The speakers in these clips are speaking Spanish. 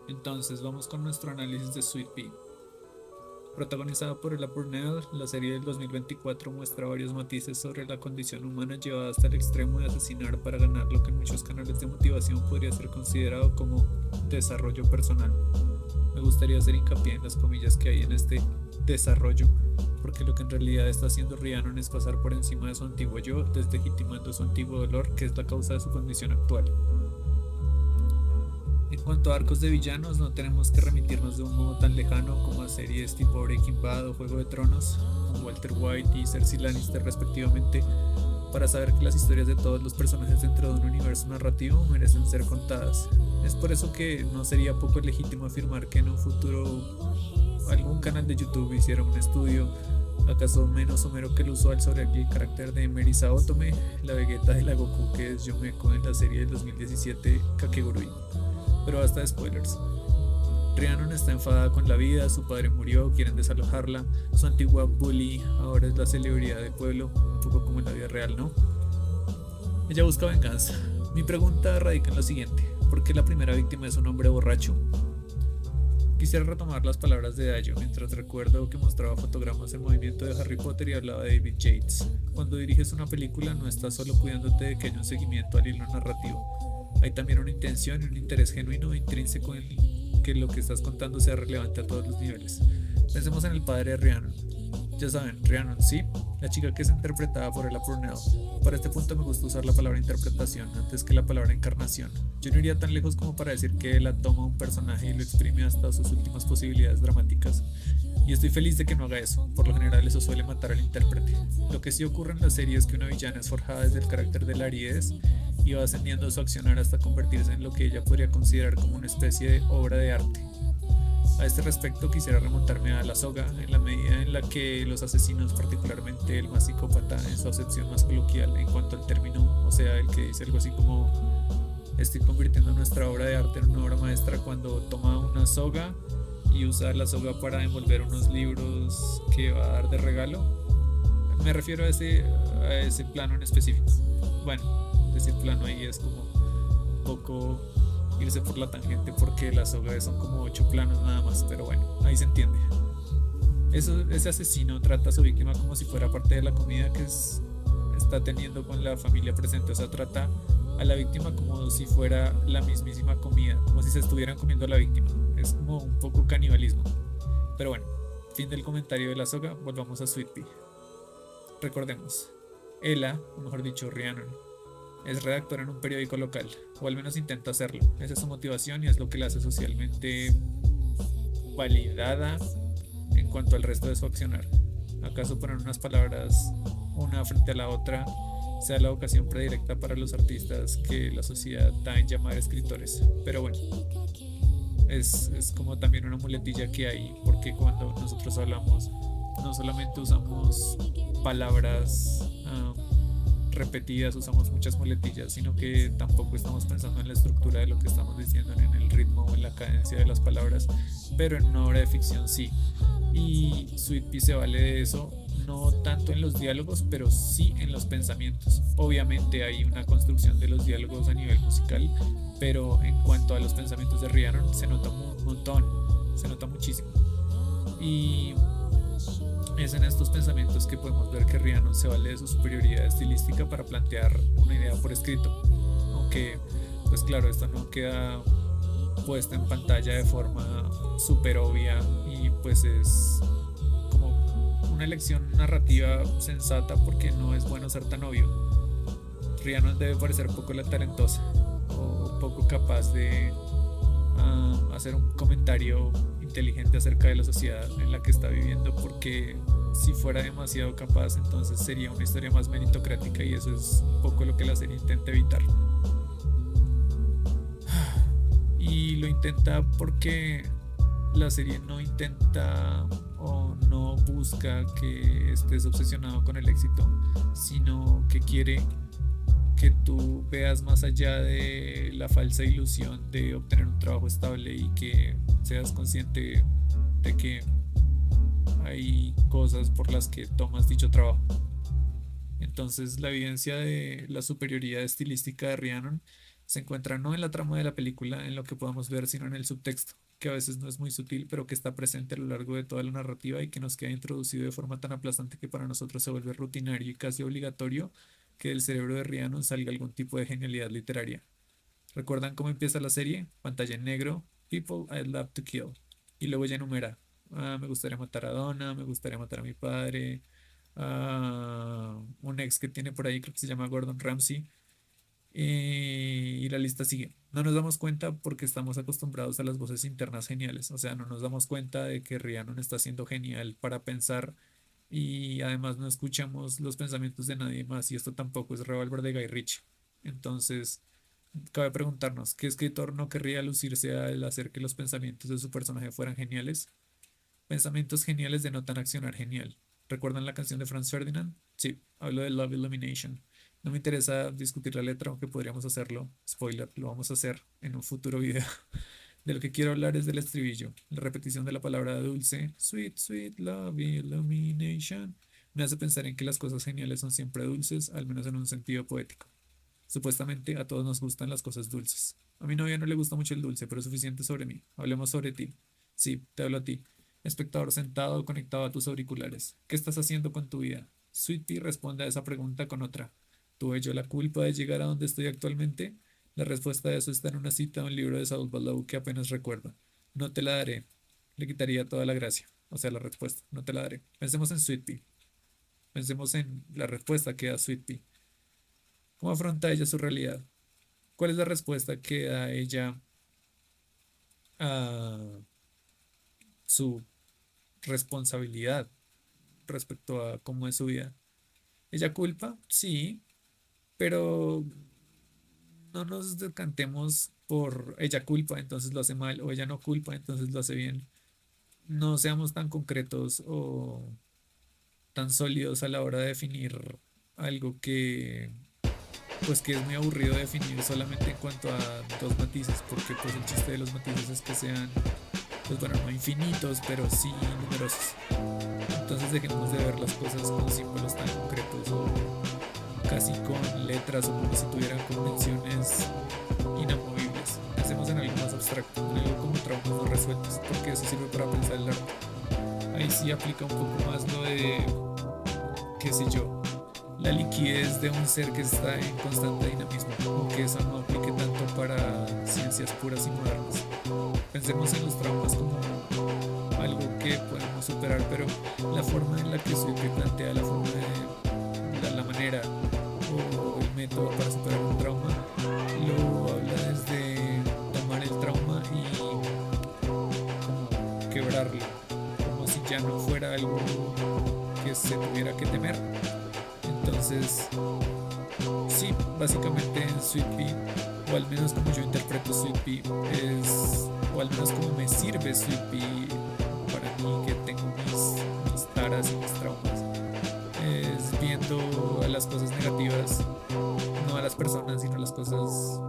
Entonces vamos con nuestro análisis de Sweet Pea. Protagonizada por Ella Purnell, la serie del 2024 muestra varios matices sobre la condición humana llevada hasta el extremo de asesinar para ganar lo que en muchos canales de motivación podría ser considerado como desarrollo personal. Me gustaría hacer hincapié en las comillas que hay en este desarrollo, porque lo que en realidad está haciendo Rhiannon es pasar por encima de su antiguo yo, deslegitimando su antiguo dolor, que es la causa de su condición actual. En cuanto a arcos de villanos, no tenemos que remitirnos de un modo tan lejano como a series tipo Breaking Bad o Juego de Tronos, con Walter White y Cersei Lannister respectivamente, para saber que las historias de todos los personajes dentro de un universo narrativo merecen ser contadas. Es por eso que no sería poco legítimo afirmar que en un futuro algún canal de YouTube hiciera un estudio, acaso menos somero que el usual, sobre el carácter de Marisa Otome, la Vegeta de la Goku que es Yomeko en la serie del 2017 Kakegurui. Pero basta de spoilers. Rhiannon está enfadada con la vida, su padre murió, quieren desalojarla, su antigua bully ahora es la celebridad del pueblo, un poco como en la vida real, ¿no? Ella busca venganza. Mi pregunta radica en lo siguiente: ¿por qué la primera víctima es un hombre borracho? Quisiera retomar las palabras de Dayo mientras recuerdo que mostraba fotogramas en movimiento de Harry Potter y hablaba de David Yates. Cuando diriges una película no estás solo cuidándote de que haya un seguimiento al hilo narrativo. Hay también una intención y un interés genuino e intrínseco en que lo que estás contando sea relevante a todos los niveles. Pensemos en el padre de Rhiannon. Ya saben, Rhiannon, sí, la chica que es interpretada por Ella Purnell. Para este punto me gusta usar la palabra interpretación antes que la palabra encarnación. Yo no iría tan lejos como para decir que ella toma un personaje y lo exprime hasta sus últimas posibilidades dramáticas. Y estoy feliz de que no haga eso. Por lo general eso suele matar al intérprete. Lo que sí ocurre en la serie es que una villana es forjada desde el carácter de la aridez y va ascendiendo su accionar hasta convertirse en lo que ella podría considerar como una especie de obra de arte. A este respecto quisiera remontarme a La Soga, en la medida en la que los asesinos, particularmente el más psicópata en su acepción más coloquial en cuanto al término, o sea, el que dice algo así como estoy convirtiendo nuestra obra de arte en una obra maestra, cuando toma una soga y usa la soga para envolver unos libros que va a dar de regalo. Me refiero a ese plano en específico. Bueno, decir plano ahí es como un poco irse por la tangente porque las sogas son como 8 planos nada más, pero bueno, ahí se entiende. Ese asesino trata a su víctima como si fuera parte de la comida está teniendo con la familia presente, o sea, trata a la víctima como si fuera la mismísima comida, como si se estuvieran comiendo a la víctima. Es como un poco canibalismo. Pero bueno, fin del comentario de la soga, volvamos a Sweet Pea. Recordemos, Ella, o mejor dicho, Rhiannon, es redactora en un periódico local, o al menos intenta hacerlo. Esa es su motivación y es lo que la hace socialmente validada en cuanto al resto de su accionar. ¿Acaso poner unas palabras una frente a la otra sea la ocasión predilecta para los artistas que la sociedad da en llamar escritores? Pero bueno, es como también una muletilla que hay, porque cuando nosotros hablamos, no solamente usamos palabras repetidas, usamos muchas muletillas, sino que tampoco estamos pensando en la estructura de lo que estamos diciendo, en el ritmo o en la cadencia de las palabras, pero en una obra de ficción sí. Y Sweet Pea se vale de eso, no tanto en los diálogos, pero sí en los pensamientos. Obviamente hay una construcción de los diálogos a nivel musical, pero en cuanto a los pensamientos de Rhiannon se nota un montón, se nota muchísimo. Y es en estos pensamientos que podemos ver que Rhiannon se vale de su superioridad estilística para plantear una idea por escrito. Aunque, pues claro, esto no queda puesta en pantalla de forma súper obvia y pues es como una elección narrativa sensata porque no es bueno ser tan obvio. Rhiannon debe parecer poco la talentosa o poco capaz de hacer un comentario inteligente acerca de la sociedad en la que está viviendo, porque si fuera demasiado capaz entonces sería una historia más meritocrática y eso es un poco lo que la serie intenta evitar. Y lo intenta porque la serie no intenta o no busca que estés obsesionado con el éxito, sino que quiere que tú veas más allá de la falsa ilusión de obtener un trabajo estable y que seas consciente de que hay cosas por las que tomas dicho trabajo. Entonces, la evidencia de la superioridad estilística de Rhiannon Se encuentra no en la trama de la película, en lo que podamos ver, sino en el subtexto, que a veces no es muy sutil, pero que está presente a lo largo de toda la narrativa y que nos queda introducido de forma tan aplastante que para nosotros se vuelve rutinario y casi obligatorio que del cerebro de Rhiannon salga algún tipo de genialidad literaria. ¿Recuerdan cómo empieza la serie? Pantalla en negro, People I'd Love to Kill. Y luego ya enumera, me gustaría matar a Donna, me gustaría matar a mi padre, un ex que tiene por ahí, creo que se llama Gordon Ramsay, y la lista sigue. No nos damos cuenta porque estamos acostumbrados a las voces internas geniales, o sea, no nos damos cuenta de que Rhiannon está siendo genial para pensar y además no escuchamos los pensamientos de nadie más y esto tampoco es Revolver de Guy Ritchie. Entonces, cabe preguntarnos, ¿qué escritor no querría lucirse al hacer que los pensamientos de su personaje fueran geniales? Pensamientos geniales denotan accionar genial. ¿Recuerdan la canción de Franz Ferdinand? Sí, hablo de Love Illumination. No me interesa discutir la letra, aunque podríamos hacerlo. Spoiler, lo vamos a hacer en un futuro video. De lo que quiero hablar es del estribillo, la repetición de la palabra dulce, sweet, sweet love illumination, me hace pensar en que las cosas geniales son siempre dulces, al menos en un sentido poético. Supuestamente a todos nos gustan las cosas dulces. A mi novia no le gusta mucho el dulce, pero es suficiente sobre mí. Hablemos sobre ti. Sí, te hablo a ti. Espectador sentado o conectado a tus auriculares. ¿Qué estás haciendo con tu vida? Sweet Pea responde a esa pregunta con otra. ¿Tuve yo la culpa de llegar a donde estoy actualmente? La respuesta a eso está en una cita de un libro de Saul Bellow que apenas recuerdo. No te la daré. Le quitaría toda la gracia. O sea, la respuesta. No te la daré. Pensemos en Sweet Pea. Pensemos en la respuesta que da Sweet Pea. ¿Cómo afronta ella su realidad? ¿Cuál es la respuesta que da ella a su responsabilidad respecto a cómo es su vida? ¿Ella culpa? Sí, pero no nos decantemos por ella culpa, entonces lo hace mal, o ella no culpa, entonces lo hace bien. No seamos tan concretos o tan sólidos a la hora de definir algo que pues que es muy aburrido definir solamente en cuanto a dos matices, porque pues el chiste de los matices es que sean, pues bueno, no infinitos, pero sí numerosos. Entonces dejemos de ver las cosas con símbolos tan concretos o casi con letras o como si tuvieran convenciones inamovibles. Pensemos en algo más abstracto, en algo como traumas no resueltos, porque eso sirve para pensar el arte. Ahí sí aplica un poco más lo de, qué sé yo, la liquidez de un ser que está en constante dinamismo, aunque eso no aplique tanto para ciencias puras y modernas. Pensemos en los traumas como algo que podemos superar, pero la forma en la que Suzuki plantea la forma de la manera o el método para superar un trauma lo habla desde tomar el trauma y como quebrarlo, como si ya no fuera algo que se tuviera que temer. Entonces, sí, básicamente en Sweet Pea, o al menos como yo interpreto Sweet Pea, es, o al menos como me sirve Sweet Pea para mí que tengo mis taras y mis traumas, es viendo a las cosas negativas, no a las personas, sino a las cosas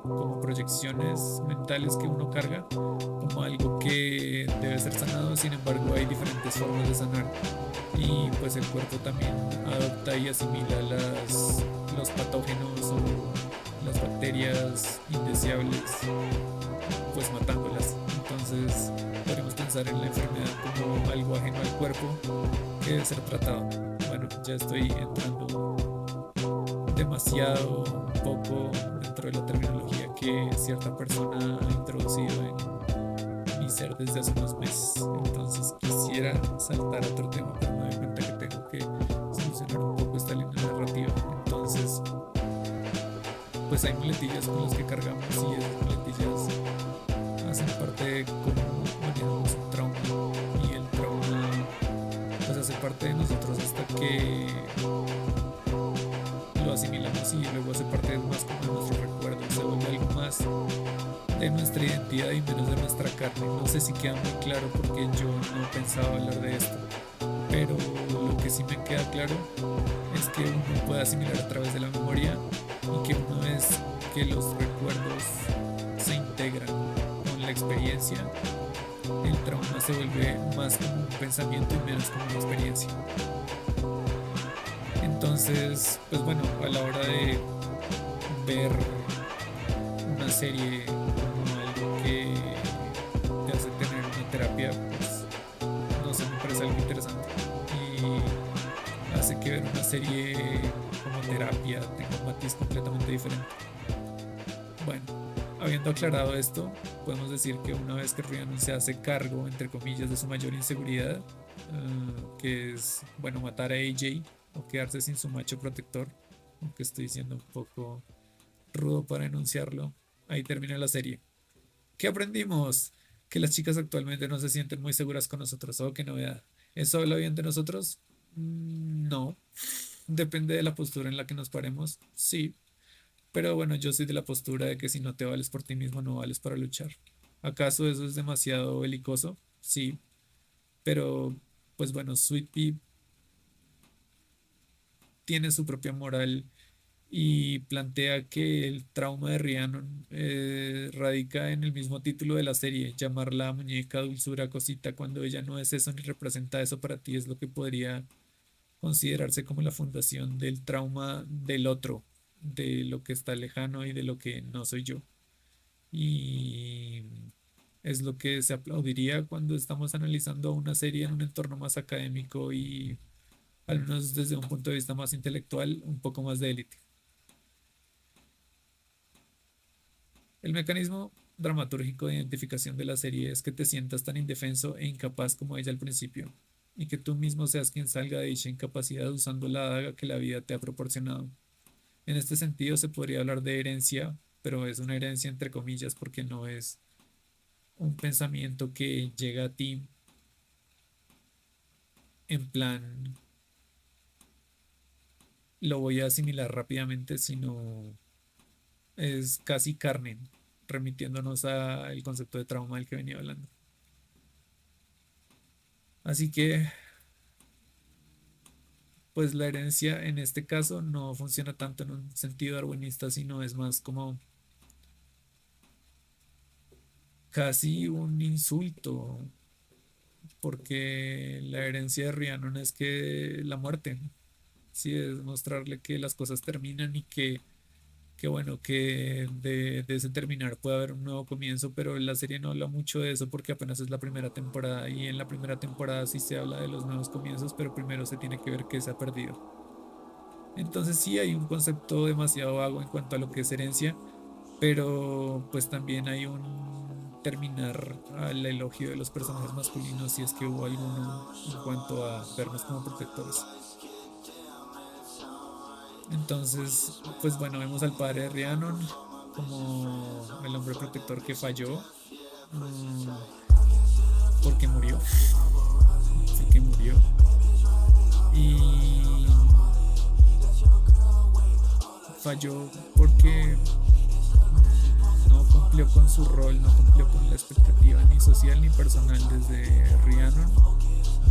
como proyecciones mentales que uno carga, como algo que debe ser sanado. Sin embargo, hay diferentes formas de sanar y pues el cuerpo también adopta y asimila los patógenos o las bacterias indeseables, pues matándolas. Entonces podemos pensar en la enfermedad como algo ajeno al cuerpo que debe ser tratado. Bueno, ya estoy entrando demasiado un poco dentro de la terminología que cierta persona ha introducido en mi ser desde hace unos meses. Entonces quisiera saltar a otro tema, pero me doy cuenta que tengo que solucionar un poco esta línea narrativa. Entonces, pues hay muletillas con las que cargamos y esas muletillas hacen parte de cómo manejamos un trauma y el trauma pues hace parte de nosotros hasta que lo asimilamos y luego hace parte más como de nuestros recuerdos, se vuelve algo más de nuestra identidad y menos de nuestra carne. No sé si queda muy claro porque yo no pensaba hablar de esto, pero lo que sí me queda claro es que uno puede asimilar a través de la memoria y que una vez que los recuerdos se integran con la experiencia, el trauma se vuelve más como un pensamiento y menos como una experiencia. Entonces, pues bueno, a la hora de ver una serie como algo que te hace tener una terapia, pues no sé, me parece algo interesante. Y hace que ver una serie como terapia tenga un matiz completamente diferente. Bueno, habiendo aclarado esto, podemos decir que una vez que Rhiannon se hace cargo, entre comillas, de su mayor inseguridad, que es, bueno, matar a AJ o quedarse sin su macho protector, aunque estoy siendo un poco rudo para enunciarlo, ahí termina la serie. ¿Qué aprendimos? Que las chicas actualmente no se sienten muy seguras con nosotros. Oh, qué novedad. ¿Eso habla bien de nosotros? No. Depende de la postura en la que nos paremos. Sí. Pero bueno, yo soy de la postura de que si no te vales por ti mismo, no vales para luchar. ¿Acaso eso es demasiado belicoso? Sí. Pero, pues bueno, Sweet Pea tiene su propia moral y plantea que el trauma de Rhiannon radica en el mismo título de la serie, llamarla muñeca, dulzura, cosita, cuando ella no es eso ni representa eso para ti, es lo que podría considerarse como la fundación del trauma del otro, de lo que está lejano y de lo que no soy yo. Y es lo que se aplaudiría cuando estamos analizando una serie en un entorno más académico y, al menos desde un punto de vista más intelectual, un poco más de élite. El mecanismo dramatúrgico de identificación de la serie es que te sientas tan indefenso e incapaz como ella al principio, y que tú mismo seas quien salga de dicha incapacidad usando la daga que la vida te ha proporcionado. En este sentido se podría hablar de herencia, pero es una herencia entre comillas porque no es un pensamiento que llega a ti en plan lo voy a asimilar rápidamente, sino es casi carne, remitiéndonos al concepto de trauma del que venía hablando. Así que, pues la herencia en este caso no funciona tanto en un sentido darwinista, sino es más como casi un insulto, porque la herencia de Rhiannon es que la muerte, sí, es mostrarle que las cosas terminan y que bueno, que de ese terminar puede haber un nuevo comienzo, pero la serie no habla mucho de eso porque apenas es la primera temporada y en la primera temporada sí se habla de los nuevos comienzos, pero primero se tiene que ver qué se ha perdido. Entonces sí hay un concepto demasiado vago en cuanto a lo que es herencia, pero pues también hay un terminar al elogio de los personajes masculinos si es que hubo alguno en cuanto a vernos como protectores. Entonces, pues bueno, vemos al padre de Rhiannon como el hombre protector que falló, mm, porque murió, porque murió. Y falló porque no cumplió con su rol, no cumplió con la expectativa ni social ni personal desde Rhiannon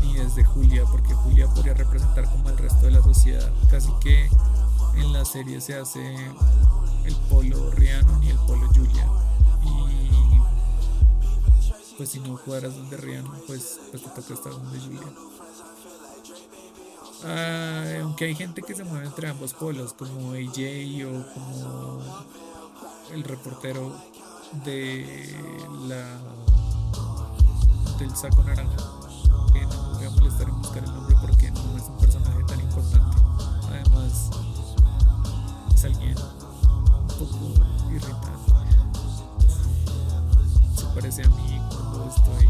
ni desde Julia, porque Julia podría representar como el resto de la sociedad. Casi que en la serie se hace el polo Rhiannon y el polo Julia. Y pues si no cuadras donde Rhiannon, pues te toca estar donde Julia. Aunque hay gente que se mueve entre ambos polos, como AJ o como el reportero de la del saco naranja, que no me voy a molestar en buscar el nombre porque no es un personaje tan importante. Además, es alguien un poco irritante. Se parece a mí cuando estoy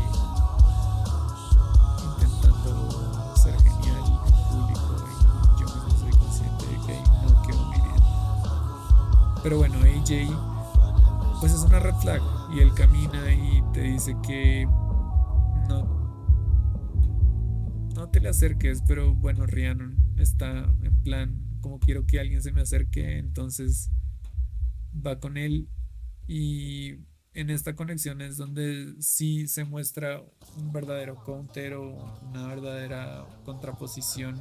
intentando ser genial en público y yo mismo soy consciente de que no quedo muy bien. Pero bueno, AJ pues es una red flag y él camina y te dice que no, no te le acerques, pero bueno, Rhiannon está en plan como quiero que alguien se me acerque, entonces va con él y en esta conexión es donde sí se muestra un verdadero counter o una verdadera contraposición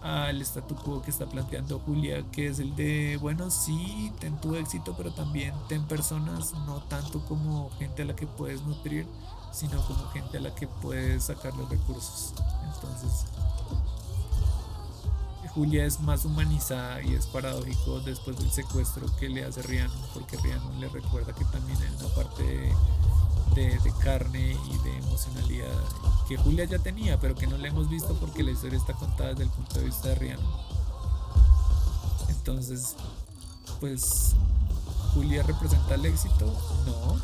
al statu quo que está planteando Julia, que es el de, bueno, sí, ten tu éxito, pero también ten personas, no tanto como gente a la que puedes nutrir, sino como gente a la que puedes sacar los recursos. Entonces, Julia es más humanizada y es paradójico después del secuestro que le hace Rhiannon, porque Rhiannon le recuerda que también hay una parte de carne y de emocionalidad que Julia ya tenía, pero que no la hemos visto porque la historia está contada desde el punto de vista de Rhiannon. Entonces, pues, ¿Julia representa el éxito? No.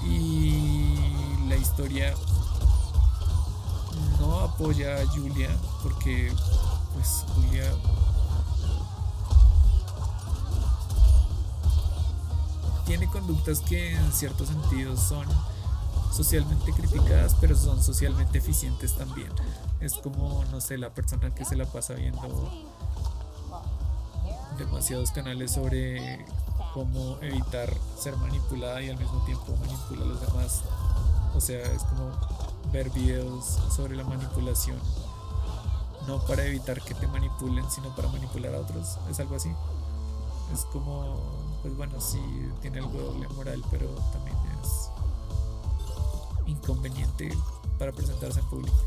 Y la historia no apoya a Julia porque, pues, Julia tiene conductas que en ciertos sentidos son socialmente criticadas, pero son socialmente eficientes también. Es como, no sé, la persona que se la pasa viendo demasiados canales sobre cómo evitar ser manipulada y al mismo tiempo manipula a los demás. O sea, es como ver videos sobre la manipulación, no para evitar que te manipulen, sino para manipular a otros. Es algo así. Es como, pues bueno, sí, tiene algo de doble moral, pero también es inconveniente para presentarse en público.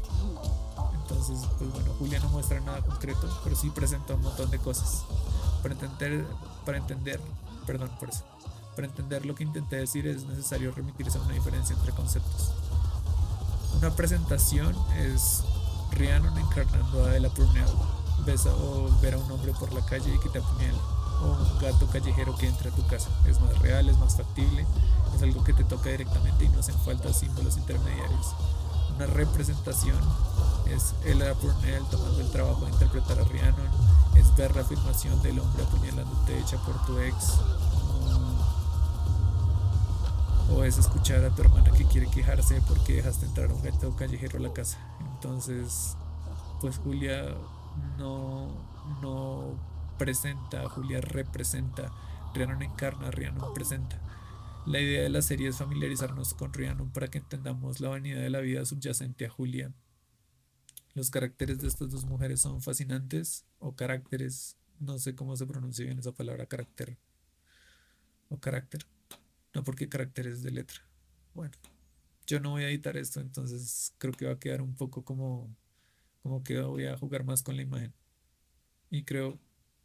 Entonces, pues bueno, Julia no muestra nada concreto, pero sí presenta un montón de cosas. Para entender, para entender, perdón por eso. Para entender lo que intenté decir es necesario remitirse a una diferencia entre conceptos. Una presentación es Rhiannon encarnando a Ella Purnell. O ver a un hombre por la calle y que te apuñala. O un gato callejero que entra a tu casa. Es más real, es más factible, es algo que te toca directamente y no hacen falta símbolos intermediarios. Una representación es Ella Purnell tomando el trabajo de interpretar a Rhiannon. Es ver la afirmación del hombre apuñalándote hecha por tu ex. O es escuchar a tu hermana que quiere quejarse porque dejaste entrar a un gato callejero a la casa. Entonces, pues Julia no presenta, Julia representa. Rhiannon encarna, Rhiannon presenta. La idea de la serie es familiarizarnos con Rhiannon para que entendamos la vanidad de la vida subyacente a Julia. Los caracteres de estas dos mujeres son fascinantes, o caracteres, no sé cómo se pronuncia bien esa palabra, carácter o carácter. No, porque caracteres de letra. Bueno, yo no voy a editar esto, entonces creo que va a quedar un poco como que voy a jugar más con la imagen. Y creo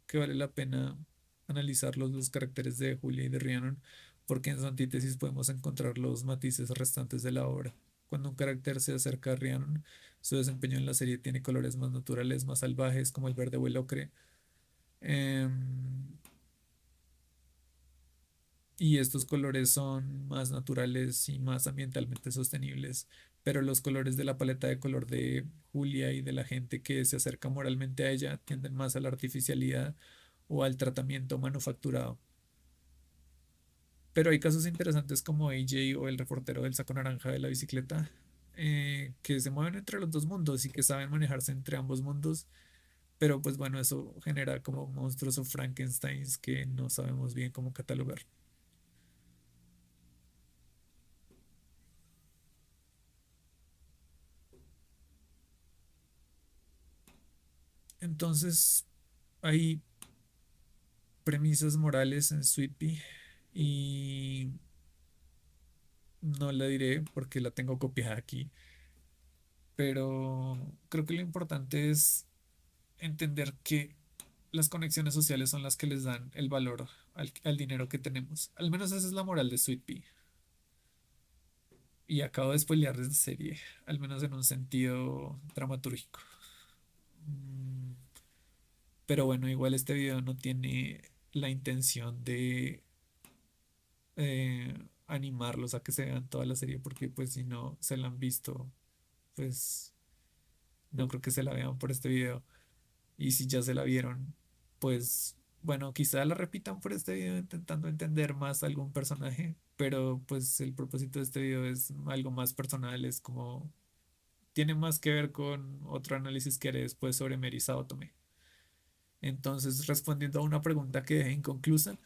que vale la pena analizar los dos caracteres de Julia y de Rhiannon, porque en su antítesis podemos encontrar los matices restantes de la obra. Cuando un carácter se acerca a Rhiannon, su desempeño en la serie tiene colores más naturales, más salvajes, como el verde o el ocre. Em, y estos colores son más naturales y más ambientalmente sostenibles, pero los colores de la paleta de color de Julia y de la gente que se acerca moralmente a ella tienden más a la artificialidad o al tratamiento manufacturado. Pero hay casos interesantes como AJ o el reportero del saco naranja de la bicicleta, que se mueven entre los dos mundos y que saben manejarse entre ambos mundos, pero pues bueno, eso genera como monstruos o Frankensteins que no sabemos bien cómo catalogar. Entonces, hay premisas morales en Sweet Pea y no la diré porque la tengo copiada aquí, pero creo que lo importante es entender que las conexiones sociales son las que les dan el valor al dinero que tenemos. Al menos esa es la moral de Sweet Pea. Y acabo de spoilear esta serie, al menos en un sentido dramatúrgico. Mm, Pero bueno, igual este video no tiene la intención de animarlos a que se vean toda la serie, porque pues si no se la han visto, pues no creo que se la vean por este video. Y si ya se la vieron, pues bueno, quizá la repitan por este video intentando entender más algún personaje, pero pues el propósito de este video es algo más personal, es como tiene más que ver con otro análisis que haré después sobre Mary Saotome. Entonces, respondiendo a una pregunta que dejé inconclusa,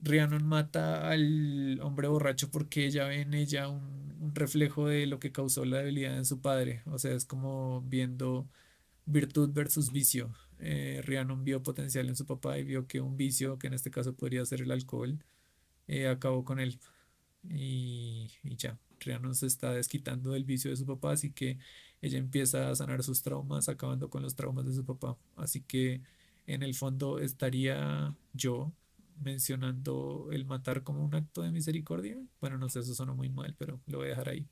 Rhiannon mata al hombre borracho porque ella ve en ella un reflejo de lo que causó la debilidad en su padre. O sea, es como viendo virtud versus vicio. Rhiannon vio potencial en su papá y vio que un vicio, que en este caso podría ser el alcohol, acabó con él. Y ya, Rhiannon se está desquitando del vicio de su papá, así que ella empieza a sanar sus traumas, acabando con los traumas de su papá. Así que en el fondo estaría yo mencionando el matar como un acto de misericordia. Bueno, no sé, eso suena muy mal, pero lo voy a dejar ahí.